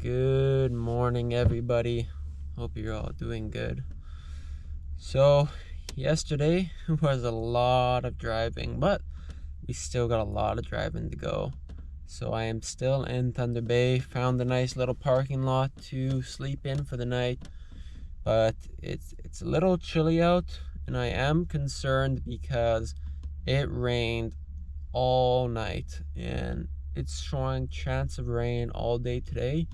Good morning, everybody. Hope you're all doing good. So, yesterday was a lot of driving, but we still got a lot of driving to go. So I am still in Thunder Bay. Found a nice little parking lot to sleep in for the night, but it's a little chilly out, and I am concerned because it rained all night, and it's showing chance of rain all day today,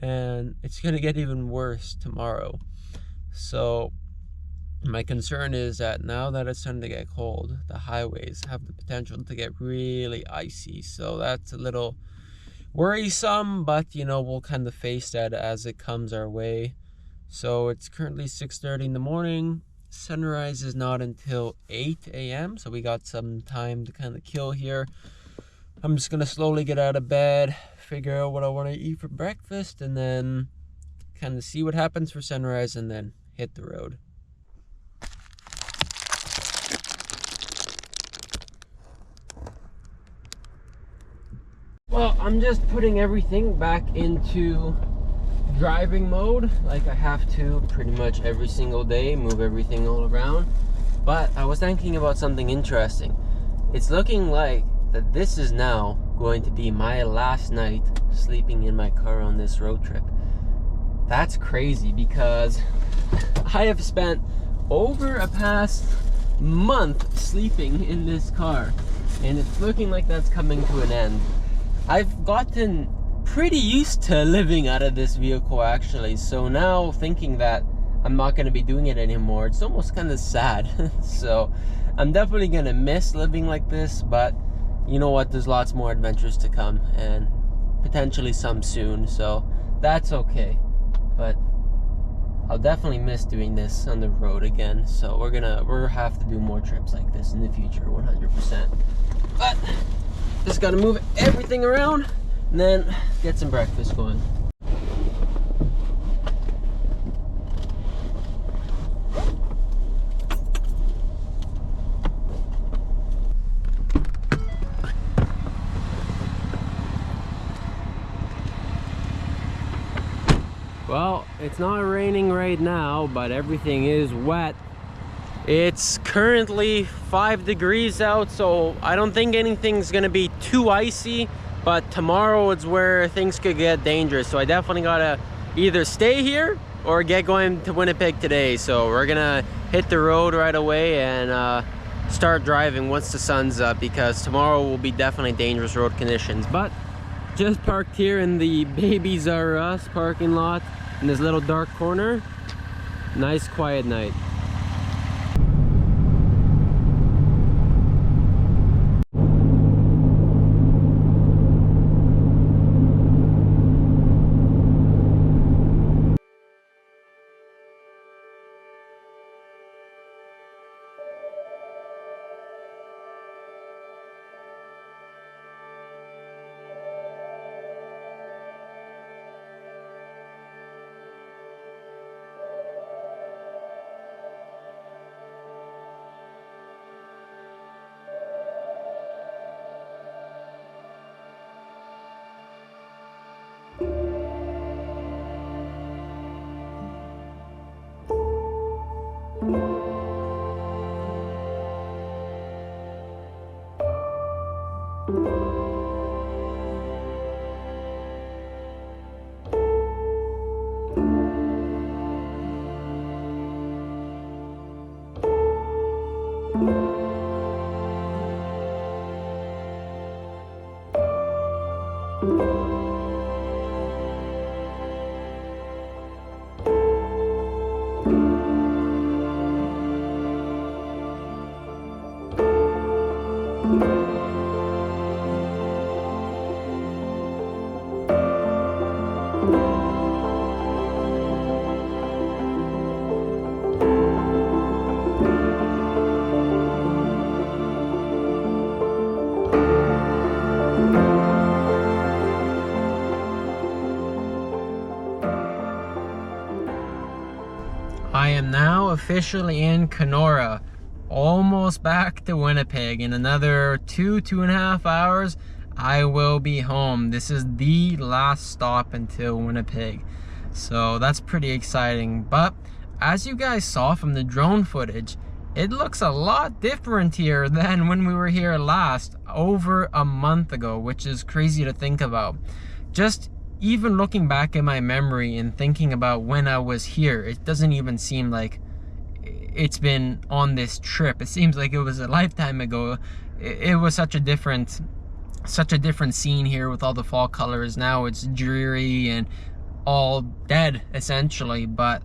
and it's gonna get even worse tomorrow. So my concern is that now that it's starting to get cold, the highways have the potential to get really icy. So that's a little worrisome, but we'll kind of face that as it comes our way. So it's currently 6:30 in the morning. Sunrise is not until 8 a.m. so we got some time to kind of kill here. I'm just gonna slowly get out of bed, figure out what I want to eat for breakfast, and then kind of see what happens for sunrise, and then hit the road. Well, I'm just putting everything back into driving mode, like I have to pretty much every single day, move everything all around. But I was thinking about something interesting. It's looking like that this is now going to be my last night sleeping in my car on this road trip. That's crazy, because I have spent over a past month sleeping in this car, and it's looking like that's coming to an end. I've gotten pretty used to living out of this vehicle, actually, so now thinking that I'm not going to be doing it anymore, it's almost kind of sad. So I'm definitely going to miss living like this, but you know what, there's lots more adventures to come, and potentially some soon, so that's okay. But I'll definitely miss doing this on the road again, so we're have to do more trips like this in the future, 100%. But just gotta move everything around and then get some breakfast going. Well, it's not raining right now, but everything is wet. It's currently 5 degrees out, so I don't think anything's gonna be too icy, but tomorrow is where things could get dangerous. So I definitely gotta either stay here or get going to Winnipeg today. So we're gonna hit the road right away and start driving once the sun's up, because tomorrow will be definitely dangerous road conditions. But just parked here in the Babies R Us parking lot in this little dark corner. Nice quiet night. I am now officially in Kenora, almost back to Winnipeg. In another 2.5 hours, I will be home. This is the last stop until Winnipeg. So that's pretty exciting. But as you guys saw from the drone footage, it looks a lot different here than when we were here last, over a month ago, which is crazy to think about. Just even looking back in my memory and thinking about when I was here, it doesn't even seem like it's been on this trip. It seems like it was a lifetime ago. It was such a different scene here with all the fall colors. Now it's dreary and all dead essentially, but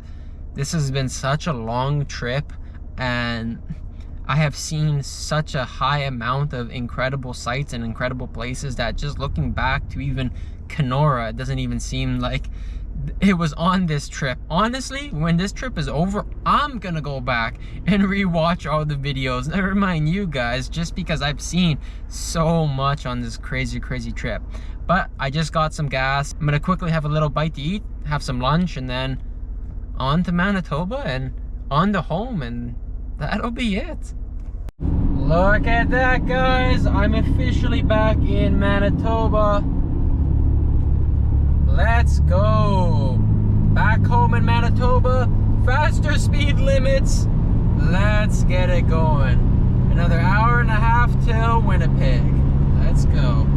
this has been such a long trip, and I have seen such a high amount of incredible sights and incredible places that just looking back to even Kenora, it doesn't even seem like it was on this trip. Honestly, when this trip is over, I'm gonna go back and rewatch all the videos, never mind you guys, just because I've seen so much on this crazy trip. But I just got some gas. I'm gonna quickly have a little bite to eat, have some lunch, and then on to Manitoba and on to home, and that'll be it. Look at that, guys. I'm officially back in Manitoba. Let's go. Back home in Manitoba. Faster speed limits. Let's get it going. Another hour and a half till Winnipeg. Let's go.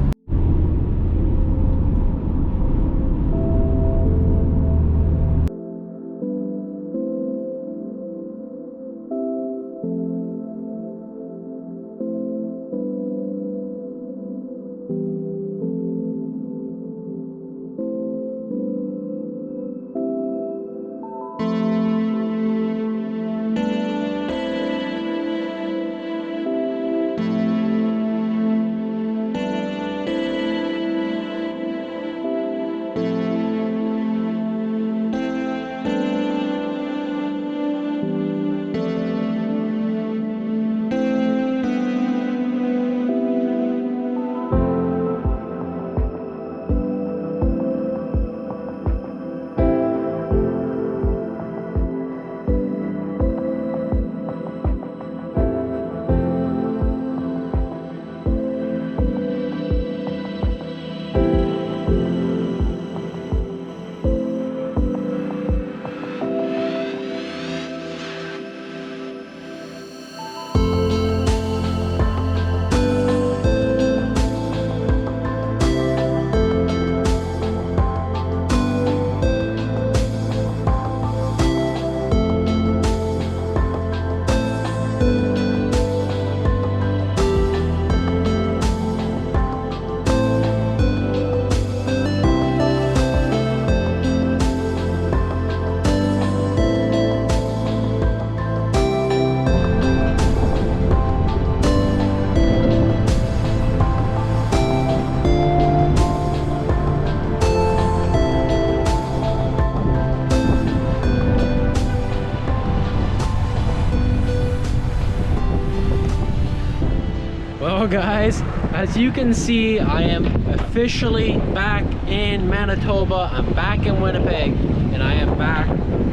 Well guys, as you can see, I am officially back in Manitoba. I'm back in Winnipeg, and I am back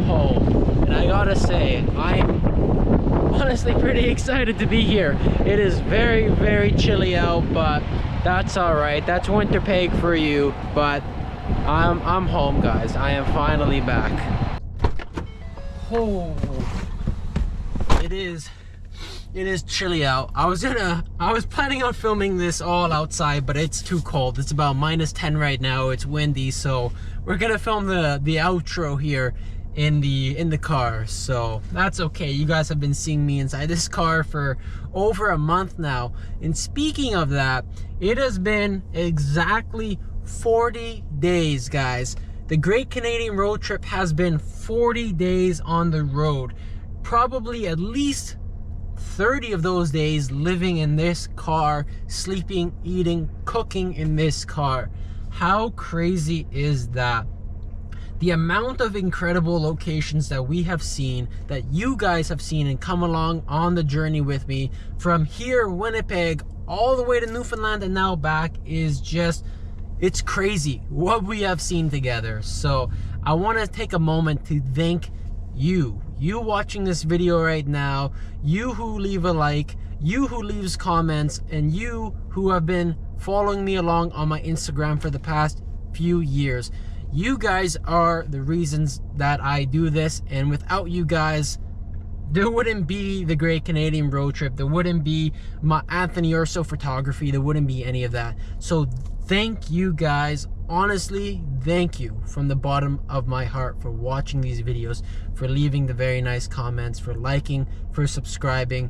home. And I gotta say, I'm honestly pretty excited to be here. It is very chilly out, but that's all right. That's Winterpeg for you. But I'm home, guys. I am finally back. Oh, it is chilly out. I was planning on filming this all outside, but it's too cold. It's about -10 right now. It's windy, so we're gonna film the outro here in the car. So that's okay. You guys have been seeing me inside this car for over a month now. And speaking of that, it has been exactly 40 days, guys. The Great Canadian Road Trip has been 40 days on the road. Probably at least 30 of those days living in this car, sleeping, eating, cooking in this car. How crazy is that? The amount of incredible locations that we have seen, that you guys have seen and come along on the journey with me, from here, Winnipeg, all the way to Newfoundland and now back, is just, it's crazy what we have seen together. So I want to take a moment to thank you watching this video right now, you who leave a like, you who leaves comments, and you who have been following me along on my Instagram for the past few years. You guys are the reasons that I do this, and without you guys, there wouldn't be the Great Canadian Road Trip. There wouldn't be my Anthony Urso photography. There wouldn't be any of that. So thank you guys. Honestly, thank you from the bottom of my heart for watching these videos, for leaving the very nice comments, for liking, for subscribing,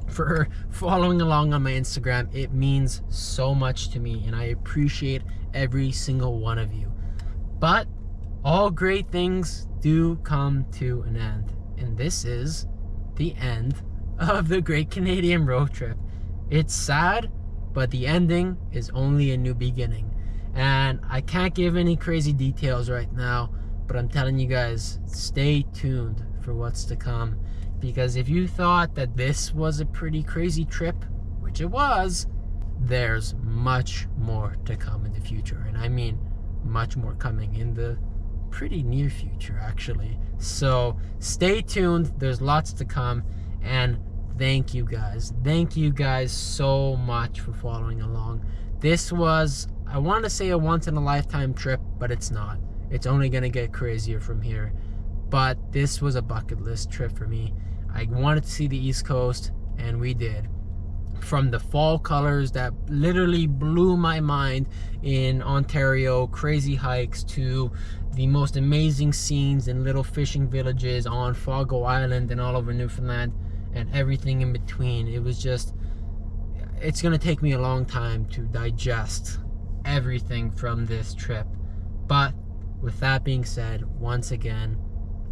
for following along on my Instagram. It means so much to me, and I appreciate every single one of you. But all great things do come to an end, and this is the end of the Great Canadian Road Trip. It's sad, but the ending is only a new beginning. And I can't give any crazy details right now, but I'm telling you guys, stay tuned for what's to come. Because if you thought that this was a pretty crazy trip, which it was, there's much more to come in the future. And I mean much more coming in the pretty near future, actually. So stay tuned, there's lots to come, and thank you guys so much for following along. This was, I want to say, a once-in-a-lifetime trip, but it's not. It's only gonna get crazier from here. But this was a bucket list trip for me. I wanted to see the East Coast, and we did. From the fall colors that literally blew my mind in Ontario, crazy hikes, to the most amazing scenes in little fishing villages on Fogo Island and all over Newfoundland, and everything in between. It was just, it's gonna take me a long time to digest everything from this trip. But with that being said, once again,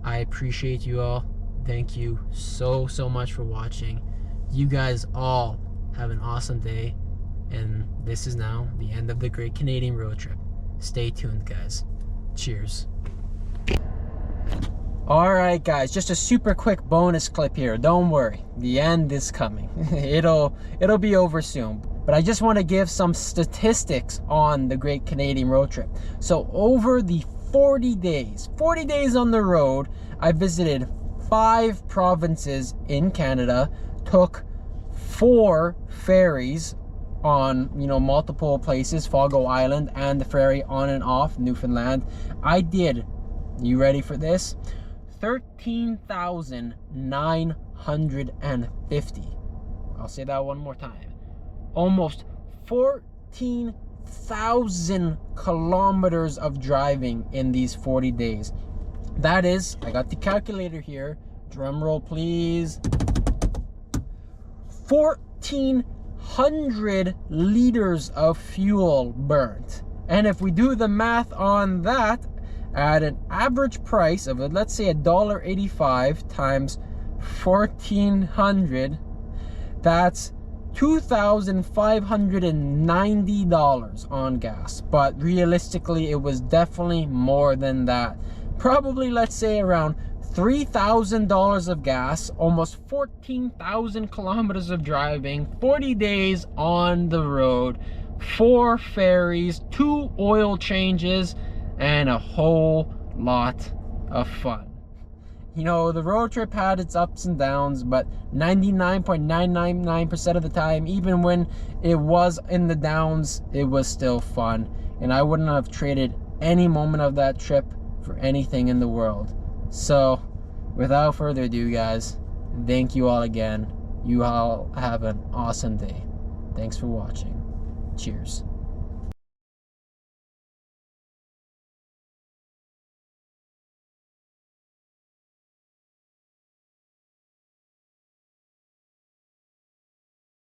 I appreciate you all. Thank you so much for watching. You guys all have an awesome day, and this is now the end of the Great Canadian Road Trip. Stay tuned, guys. Cheers. Alright guys, just a super quick bonus clip here. Don't worry, the end is coming. It'll be over soon. But I just want to give some statistics on the Great Canadian Road Trip. So over the 40 days on the road, I visited 5 provinces in Canada, took 4 ferries on, multiple places, Fogo Island and the ferry on and off Newfoundland. I did, you ready for this? 13,950. I'll say that one more time. Almost 14,000 kilometers of driving in these 40 days. That is, I got the calculator here, drum roll please, 1,400 liters of fuel burnt. And if we do the math on that, at an average price of, let's say, $1.85 times 1,400, that's $2,590 on gas. But realistically, it was definitely more than that. Probably, let's say, around $3,000 of gas, almost 14,000 kilometers of driving, 40 days on the road, 4 ferries, 2 oil changes, and a whole lot of fun. The road trip had its ups and downs, but 99.999% of the time, even when it was in the downs, it was still fun. And I wouldn't have traded any moment of that trip for anything in the world. So, without further ado, guys, thank you all again. You all have an awesome day. Thanks for watching. Cheers.